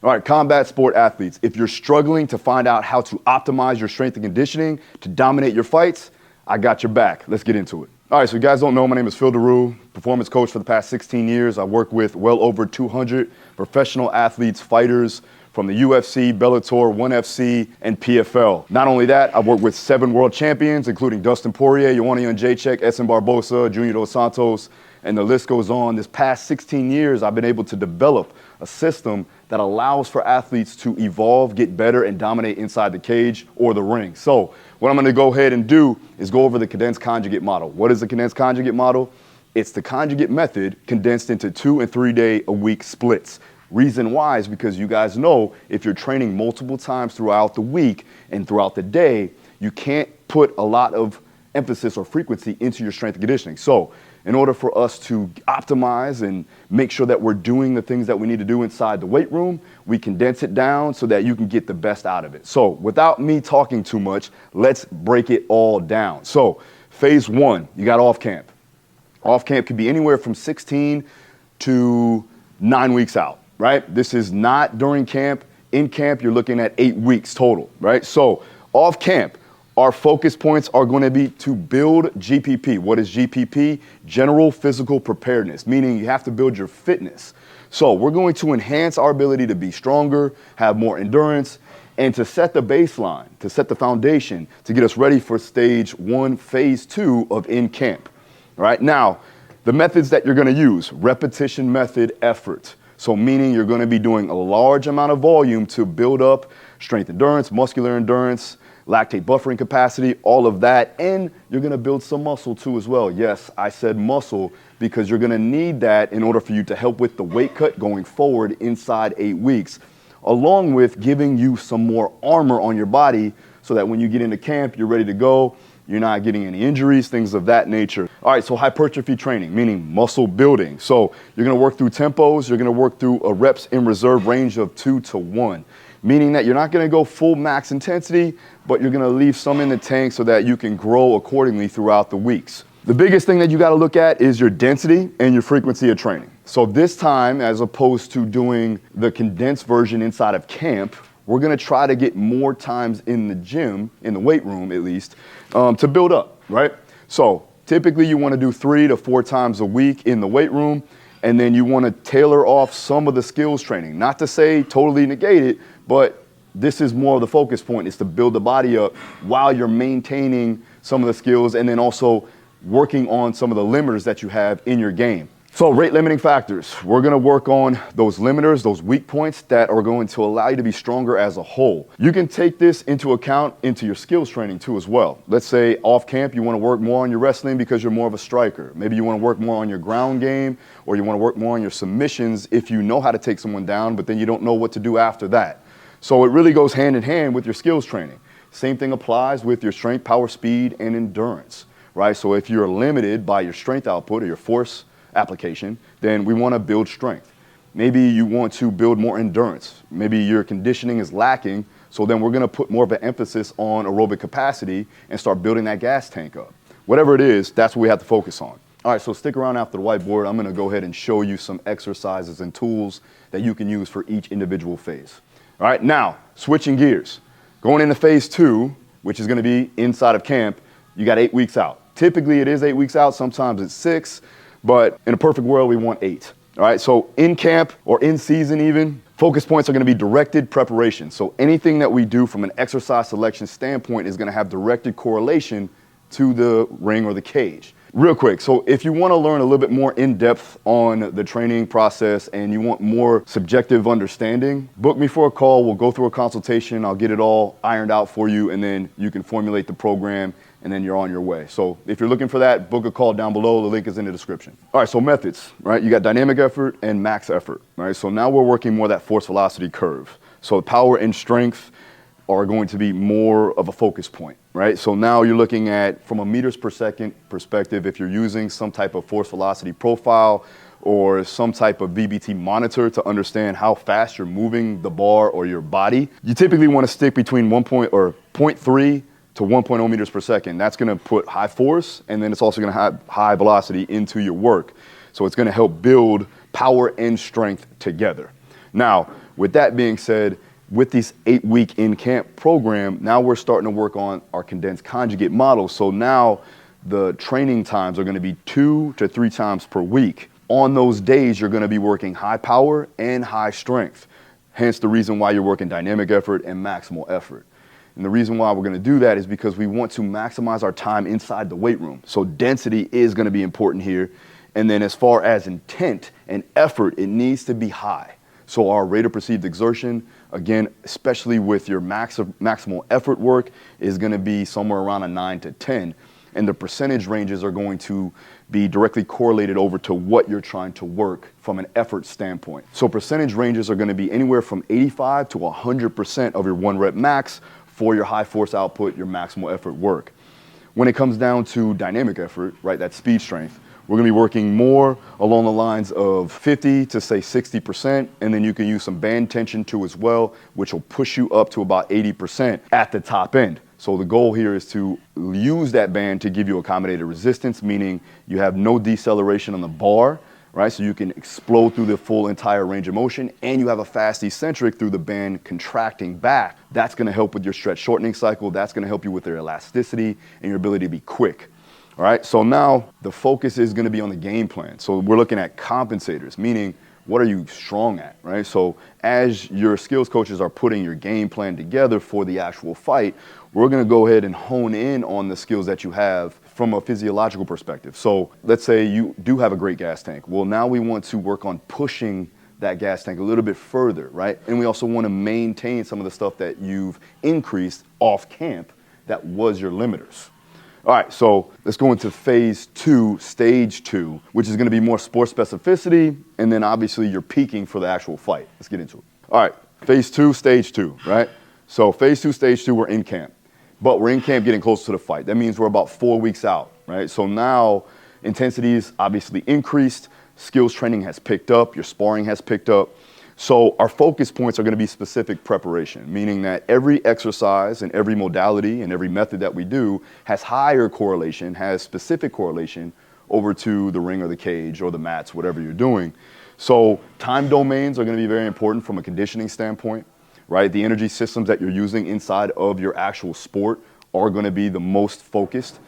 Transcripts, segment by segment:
All right, combat sport athletes, if you're struggling to find out how to optimize your strength and conditioning to dominate your fights, I got your back. Let's get into it. All right, so you guys don't know, my name is Phil Daru, performance coach for the past 16 years. I work with well over 200 professional athletes, fighters from the UFC, Bellator, 1FC, and PFL. Not only that, I've worked with 7 world champions, including Dustin Poirier, Joanna Jędrzejczyk, Edson Barbosa, Junior Dos Santos, and the list goes on. This past 16 years, I've been able to develop a system that allows for athletes to evolve, get better, and dominate inside the cage or the ring. So what I'm gonna go ahead and do is go over the condensed conjugate model. What is the condensed conjugate model? It's the conjugate method condensed into 2 and 3 day a week splits. Reason why is because you guys know if you're training multiple times throughout the week and throughout the day, you can't put a lot of emphasis or frequency into your strength and conditioning. So in order for us to optimize and make sure that we're doing the things that we need to do inside the weight room, we condense it down so that you can get the best out of it. So without me talking too much, let's break it all down. So phase 1, you got off camp. Off camp could be anywhere from 16 to 9 weeks out, right? This is not during camp. In camp, you're looking at 8 weeks total, right? So off camp, our focus points are going to be to build GPP. What is GPP? General physical preparedness, meaning you have to build your fitness. So we're going to enhance our ability to be stronger, have more endurance, and to set the baseline, to set the foundation, to get us ready for stage 1, phase 2 of in camp. All right, now, the methods that you're going to use, repetition method, effort. So meaning you're going to be doing a large amount of volume to build up strength endurance, muscular endurance, lactate buffering capacity, all of that, and you're gonna build some muscle too as well. Yes, I said muscle because you're gonna need that in order for you to help with the weight cut going forward inside 8 weeks, along with giving you some more armor on your body so that when you get into camp, you're ready to go, you're not getting any injuries, things of that nature. All right, so hypertrophy training, meaning muscle building. So you're gonna work through tempos, you're gonna work through a reps in reserve range of 2 to 1. Meaning that you're not gonna go full max intensity, but you're gonna leave some in the tank so that you can grow accordingly throughout the weeks. The biggest thing that you gotta look at is your density and your frequency of training. So this time, as opposed to doing the condensed version inside of camp, we're gonna try to get more times in the gym, in the weight room at least, to build up, right? So typically you wanna do 3 to 4 times a week in the weight room, and then you wanna tailor off some of the skills training. Not to say totally negate it, but this is more of the focus point, is to build the body up while you're maintaining some of the skills and then also working on some of the limiters that you have in your game. So rate limiting factors. We're gonna work on those limiters, those weak points that are going to allow you to be stronger as a whole. You can take this into account into your skills training too as well. Let's say off camp, you wanna work more on your wrestling because you're more of a striker. Maybe you wanna work more on your ground game, or you wanna work more on your submissions if you know how to take someone down, but then you don't know what to do after that. So it really goes hand in hand with your skills training. Same thing applies with your strength, power, speed, and endurance, right? So if you're limited by your strength output or your force application, then we want to build strength. Maybe you want to build more endurance. Maybe your conditioning is lacking, so then we're going to put more of an emphasis on aerobic capacity and start building that gas tank up. Whatever it is, that's what we have to focus on. All right, so stick around after the whiteboard. I'm going to go ahead and show you some exercises and tools that you can use for each individual phase. All right, now, switching gears. Going into phase 2, which is gonna be inside of camp, you got 8 weeks out. Typically it is 8 weeks out, sometimes it's 6, but in a perfect world, we want 8. All right, so in camp or in season even, focus points are gonna be directed preparation. So anything that we do from an exercise selection standpoint is gonna have directed correlation to the ring or the cage. Real quick, so if you want to learn a little bit more in depth on the training process and you want more subjective understanding, book me for a call. We'll go through a consultation. I'll get it all ironed out for you, and then you can formulate the program, and then you're on your way. So if you're looking for that, book a call down below. The link is in the description. All right, so methods, right? You got dynamic effort and max effort, right? So now we're working more that force velocity curve. So power and strength are going to be more of a focus point, right? So now you're looking at, from a meters per second perspective, if you're using some type of force velocity profile or some type of VBT monitor to understand how fast you're moving the bar or your body, you typically want to stick between 0.3 to 1.0 meters per second. That's going to put high force, and then it's also going to have high velocity into your work. So it's going to help build power and strength together. Now, With that being said, with this 8-week in-camp program, now we're starting to work on our condensed conjugate model. So now the training times are going to be 2 to 3 times per week. On those days, you're going to be working high power and high strength. Hence the reason why you're working dynamic effort and maximal effort. And the reason why we're going to do that is because we want to maximize our time inside the weight room. So density is going to be important here. And then as far as intent and effort, it needs to be high. So our rate of perceived exertion, again, especially with your maximal effort work, is going to be somewhere around a 9 to 10. And the percentage ranges are going to be directly correlated over to what you're trying to work from an effort standpoint. So percentage ranges are going to be anywhere from 85 to 100% of your 1 rep max for your high force output, your maximal effort work. When it comes down to dynamic effort, right, that speed strength, we're going to be working more along the lines of 50 to say 60%, and then you can use some band tension too as well, which will push you up to about 80% at the top end. So the goal here is to use that band to give you accommodated resistance, meaning you have no deceleration on the bar, right? So you can explode through the full entire range of motion, and you have a fast eccentric through the band contracting back. That's going to help with your stretch shortening cycle. That's going to help you with your elasticity and your ability to be quick. All right, so now the focus is going to be on the game plan. So we're looking at compensators, meaning what are you strong at, right? So as your skills coaches are putting your game plan together for the actual fight, we're going to go ahead and hone in on the skills that you have from a physiological perspective. So let's say you do have a great gas tank. Well, now we want to work on pushing that gas tank a little bit further, right? And we also want to maintain some of the stuff that you've increased off camp that was your limiters. All right, so let's go into phase 2, stage 2, which is going to be more sport specificity, and then obviously you're peaking for the actual fight. Let's get into it. All right, phase 2, stage 2, right? So phase 2, stage 2, we're in camp, but we're in camp getting close to the fight. That means we're about 4 weeks out, right? So now intensity is obviously increased, skills training has picked up, your sparring has picked up. So our focus points are going to be specific preparation, meaning that every exercise and every modality and every method that we do has higher correlation, has specific correlation over to the ring or the cage or the mats, whatever you're doing. So time domains are going to be very important from a conditioning standpoint, right? The energy systems that you're using inside of your actual sport are going to be the most focused.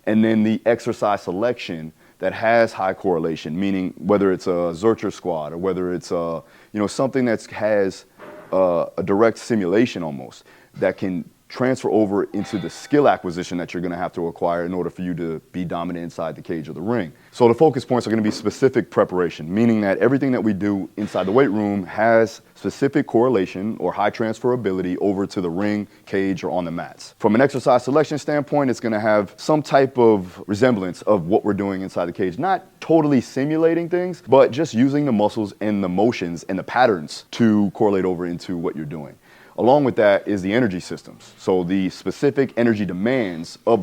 And then the exercise selection that has high correlation, meaning whether it's a Zercher squat or whether it's something that has a direct simulation almost that can transfer over into the skill acquisition that you're going to have to acquire in order for you to be dominant inside the cage or the ring. So the focus points are going to be specific preparation, meaning that everything that we do inside the weight room has specific correlation or high transferability over to the ring, cage, or on the mats. From an exercise selection standpoint, it's going to have some type of resemblance of what we're doing inside the cage. Not totally simulating things, but just using the muscles and the motions and the patterns to correlate over into what you're doing. Along with that is the energy systems. So the specific energy demands of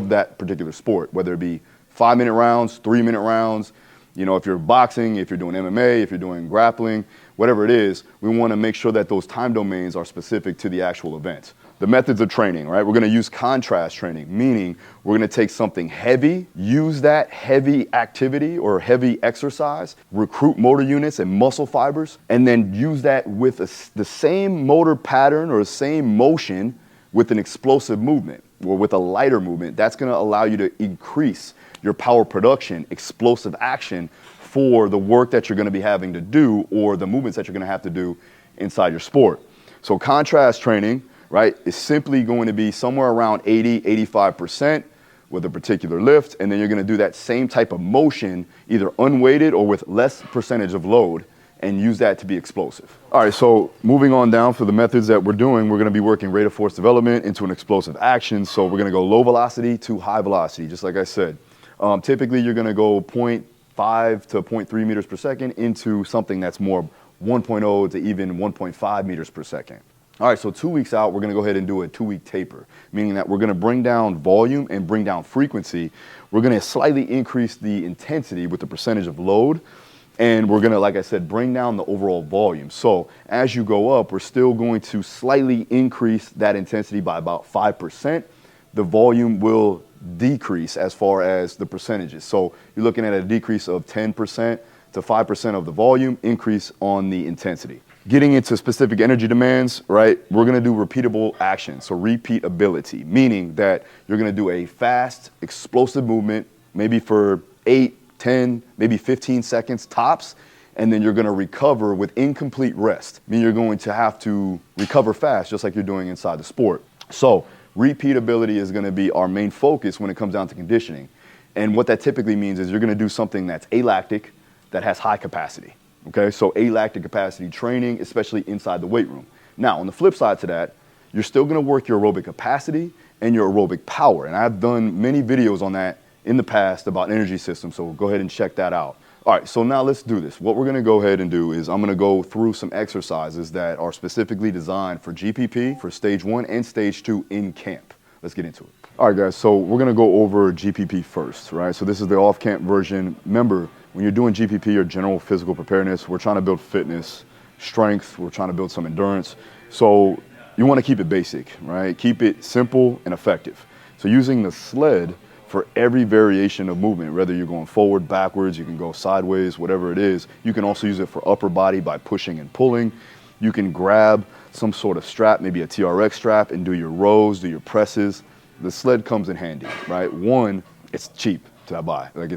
that particular sport, whether it be 5-minute rounds, 3-minute rounds, if you're boxing, if you're doing MMA, if you're doing grappling, whatever it is, we want to make sure that those time domains are specific to the actual event. The methods of training, right? We're going to use contrast training, meaning we're going to take something heavy, use that heavy activity or heavy exercise, recruit motor units and muscle fibers, and then use that with the same motor pattern or the same motion with an explosive movement or with a lighter movement. That's going to allow you to increase your power production, explosive action for the work that you're going to be having to do or the movements that you're going to have to do inside your sport. So contrast training, right, is simply going to be somewhere around 80, 85% with a particular lift, and then you're going to do that same type of motion, either unweighted or with less percentage of load, and use that to be explosive. All right, so moving on down for the methods that we're doing, we're going to be working rate of force development into an explosive action. So we're going to go low velocity to high velocity, just like I said. Typically, you're going to go 0.5 to 0.3 meters per second into something that's more 1.0 to even 1.5 meters per second. All right, so 2 weeks out, we're going to go ahead and do a 2-week taper, meaning that we're going to bring down volume and bring down frequency. We're going to slightly increase the intensity with the percentage of load, and we're going to, like I said, bring down the overall volume. So as you go up, we're still going to slightly increase that intensity by about 5%. The volume will decrease as far as the percentages. So you're looking at a decrease of 10% to 5% of the volume, increase on the intensity. Getting into specific energy demands, right? We're gonna do repeatable action. So repeatability, meaning that you're gonna do a fast, explosive movement, maybe for 8, 10, maybe 15 seconds tops, and then you're gonna recover with incomplete rest. Meaning you're going to have to recover fast, just like you're doing inside the sport. So repeatability is gonna be our main focus when it comes down to conditioning. And what that typically means is you're gonna do something that's alactic, that has high capacity. Okay, so alactic capacity training, especially inside the weight room. Now, on the flip side to that, you're still gonna work your aerobic capacity and your aerobic power. And I've done many videos on that in the past about energy systems, so go ahead and check that out. All right, so now let's do this. What we're gonna go ahead and do is I'm gonna go through some exercises that are specifically designed for GPP, for stage 1 and stage 2 in camp. Let's get into it. All right, guys, so we're gonna go over GPP first, right? So this is the off-camp version. Remember, when you're doing GPP or general physical preparedness, we're trying to build fitness, strength, we're trying to build some endurance. So you wanna keep it basic, right? Keep it simple and effective. So using the sled for every variation of movement, whether you're going forward, backwards, you can go sideways, whatever it is. You can also use it for upper body by pushing and pulling. You can grab some sort of strap, maybe a TRX strap, and do your rows, do your presses. The sled comes in handy, right? One, it's cheap to buy. Like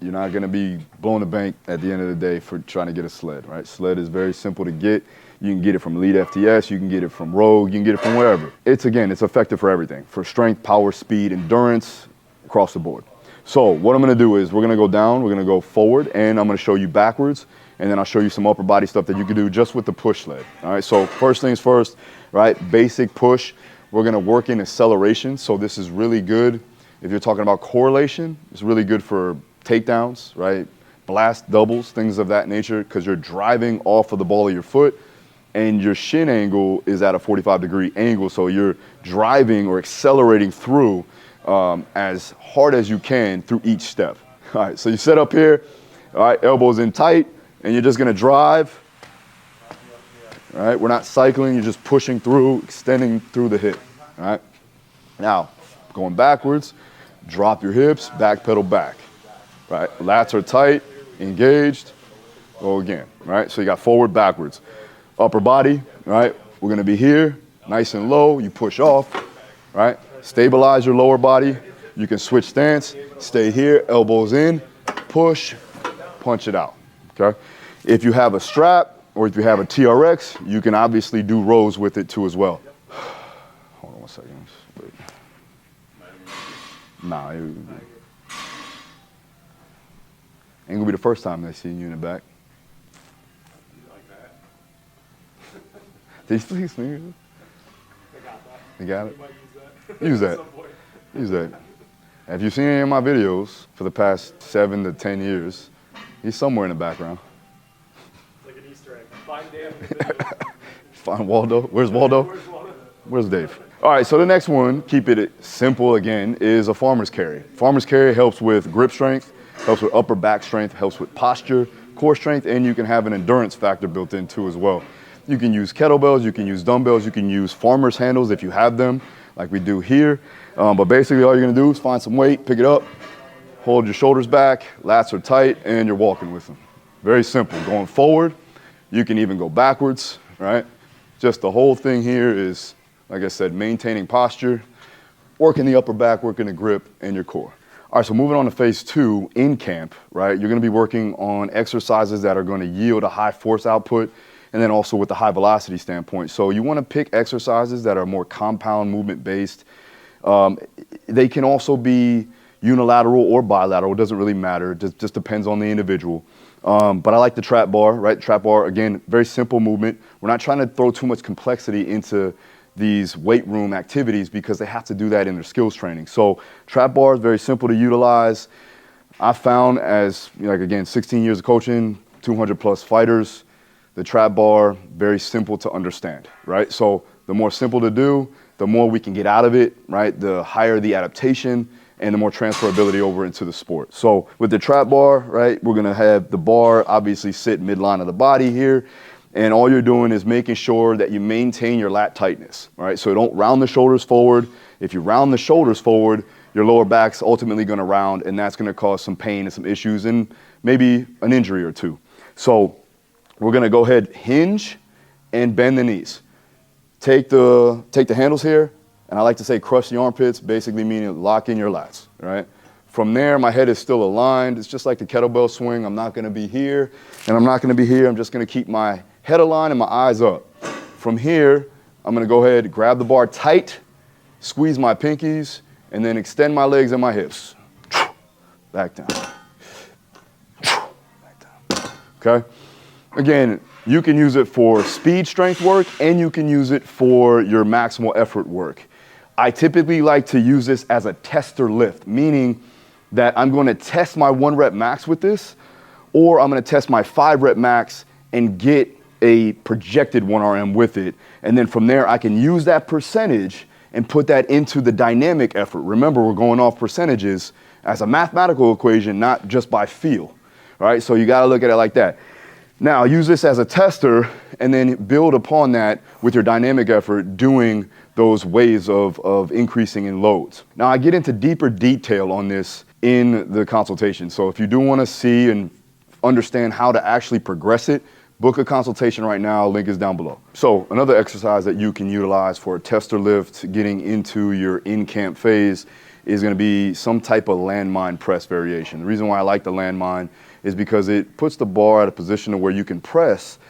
you're not gonna be blowing the bank at the end of the day for trying to get a sled, right? Sled is very simple to get. You can get it from Elite FTS, you can get it from Rogue, you can get it from wherever. It's effective for everything, for strength, power, speed, endurance, across the board. So what I'm gonna do is we're gonna go down, we're gonna go forward, and I'm gonna show you backwards, and then I'll show you some upper body stuff that you can do just with the push sled. All right, so first things first, right? Basic push. We're gonna work in acceleration, so this is really good. If you're talking about correlation, it's really good for takedowns, right? Blast doubles, things of that nature, because you're driving off of the ball of your foot, and your shin angle is at a 45-degree angle, so you're driving or accelerating through as hard as you can through each step. All right, so you set up here, all right, elbows in tight, and you're just gonna drive. All right, we're not cycling, you're just pushing through, extending through the hip, all right? Now, going backwards, drop your hips, back pedal back, right? Lats are tight, engaged, go again, right? So you got forward, backwards. Upper body, right? We're gonna be here, nice and low, you push off, right? Stabilize your lower body. You can switch stance, stay here, elbows in, push, punch it out, okay? If you have a strap or if you have a TRX, you can obviously do rows with it too as well. Hold on one second. Wait. Nah, ain't gonna be the first time they see you in the back. Did you please sneeze? You got it? Use that. Use that. If you've seen any of my videos for the past 7 to 10 years, he's somewhere in the background. It's like an Easter egg. Find Dave in the video. Find Waldo. Where's Waldo? Where's Dave? All right, so the next one, keep it simple again, is a farmer's carry. Farmer's carry helps with grip strength, helps with upper back strength, helps with posture, core strength, and you can have an endurance factor built in too as well. You can use kettlebells, you can use dumbbells, you can use farmer's handles if you have them, like we do here. But basically all you're gonna do is find some weight, pick it up, hold your shoulders back, lats are tight, and you're walking with them. Very simple. Going forward, you can even go backwards, right? Just the whole thing here is, like I said, maintaining posture, working the upper back, working the grip, and your core. All right, so moving on to phase 2 in camp, right? You're gonna be working on exercises that are gonna yield a high force output, and then also with the high velocity standpoint. So you wanna pick exercises that are more compound movement based. They can also be unilateral or bilateral, it doesn't really matter, it just depends on the individual. But I like the trap bar, right? Trap bar, again, very simple movement. We're not trying to throw too much complexity into these weight room activities because they have to do that in their skills training. So trap bar is very simple to utilize. I found as, like again, 16 years of coaching, 200 plus fighters, the trap bar, very simple to understand, right? So the more simple to do, the more we can get out of it, right? The higher the adaptation and the more transferability over into the sport. So with the trap bar, right, we're gonna have the bar obviously sit midline of the body here. And all you're doing is making sure that you maintain your lat tightness, right? So don't round the shoulders forward. If you round the shoulders forward, your lower back's ultimately gonna round, and that's gonna cause some pain and some issues and maybe an injury or two. So we're gonna go ahead, hinge, and bend the knees. Take the handles here, and I like to say crush the armpits, basically meaning lock in your lats, right? From there, my head is still aligned. It's just like the kettlebell swing. I'm not gonna be here, and I'm not gonna be here. I'm just gonna keep my head aligned and my eyes up. From here, I'm gonna go ahead, grab the bar tight, squeeze my pinkies, and then extend my legs and my hips. Back down. Back down. Okay? Again, you can use it for speed strength work, and you can use it for your maximal effort work. I typically like to use this as a tester lift, meaning that I'm going to test my 1 rep max with this, or I'm going to test my 5 rep max and get a projected 1 RM with it. And then from there, I can use that percentage and put that into the dynamic effort. Remember, we're going off percentages as a mathematical equation, not just by feel, right? So you got to look at it like that. Now, use this as a tester and then build upon that with your dynamic effort, doing those ways of increasing in loads. Now, I get into deeper detail on this in the consultation. So if you do want to see and understand how to actually progress it, book a consultation right now. Link is down below. So another exercise that you can utilize for a tester lift, getting into your in-camp phase, is going to be some type of landmine press variation. The reason why I like the landmine is because it puts the bar at a position where you can press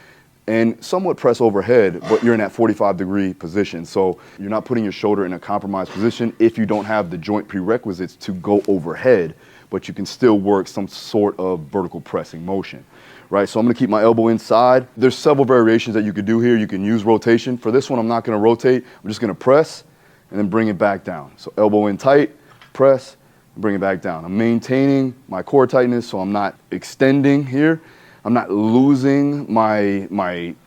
and somewhat press overhead, but you're in that 45-degree position. So you're not putting your shoulder in a compromised position if you don't have the joint prerequisites to go overhead, but you can still work some sort of vertical pressing motion, right? So I'm gonna keep my elbow inside. There's several variations that you could do here. You can use rotation. For this one, I'm not gonna rotate. I'm just gonna press and then bring it back down. So elbow in tight, press, bring it back down. I'm maintaining my core tightness, so I'm not extending here. I'm not losing my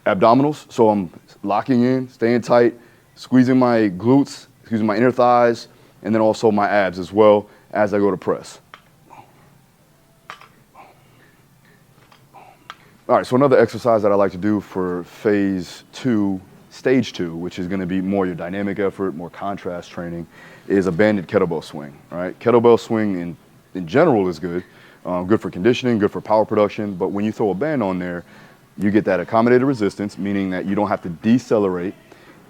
abdominals, so I'm locking in, staying tight, squeezing my glutes, squeezing my inner thighs, and then also my abs as well as I go to press. All right, so another exercise that I like to do for phase 2, stage 2, which is gonna be more your dynamic effort, more contrast training, is a banded kettlebell swing, right? Kettlebell swing in general is good. Good for conditioning, good for power production, but when you throw a band on there, you get that accommodated resistance, meaning that you don't have to decelerate,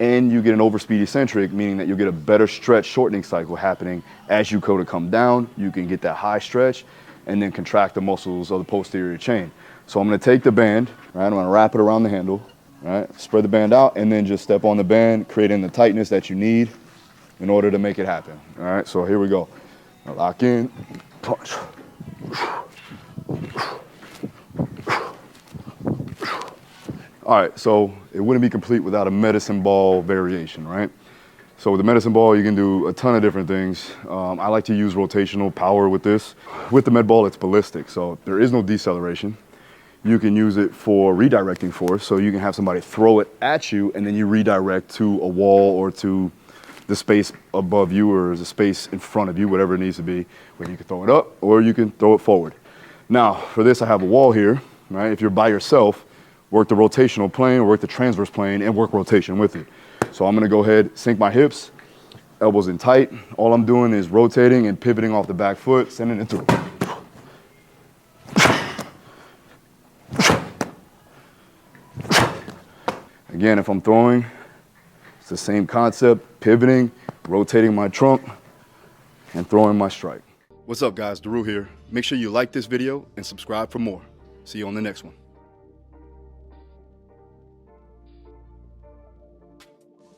and you get an overspeed eccentric, meaning that you get a better stretch shortening cycle happening as you go to come down. You can get that high stretch and then contract the muscles of the posterior chain. So I'm gonna take the band, right? I'm gonna wrap it around the handle, right? Spread the band out and then just step on the band, creating the tightness that you need in order to make it happen. All right, so here we go. Now lock in, punch. All right, so it wouldn't be complete without a medicine ball variation, right? So with the medicine ball, you can do a ton of different things. I like to use rotational power with this. With the med ball, it's ballistic, so there is no deceleration. You can use it for redirecting force, so you can have somebody throw it at you and then you redirect to a wall or to the space above you or the space in front of you, whatever it needs to be, where you can throw it up or you can throw it forward. Now, for this, I have a wall here, right? If you're by yourself, work the rotational plane, work the transverse plane, and work rotation with it. So I'm gonna go ahead, sink my hips, elbows in tight. All I'm doing is rotating and pivoting off the back foot, sending it through. Again, if I'm throwing, it's the same concept, pivoting, rotating my trunk, and throwing my strike. What's up, guys? Daru here. Make sure you like this video and subscribe for more. See you on the next one.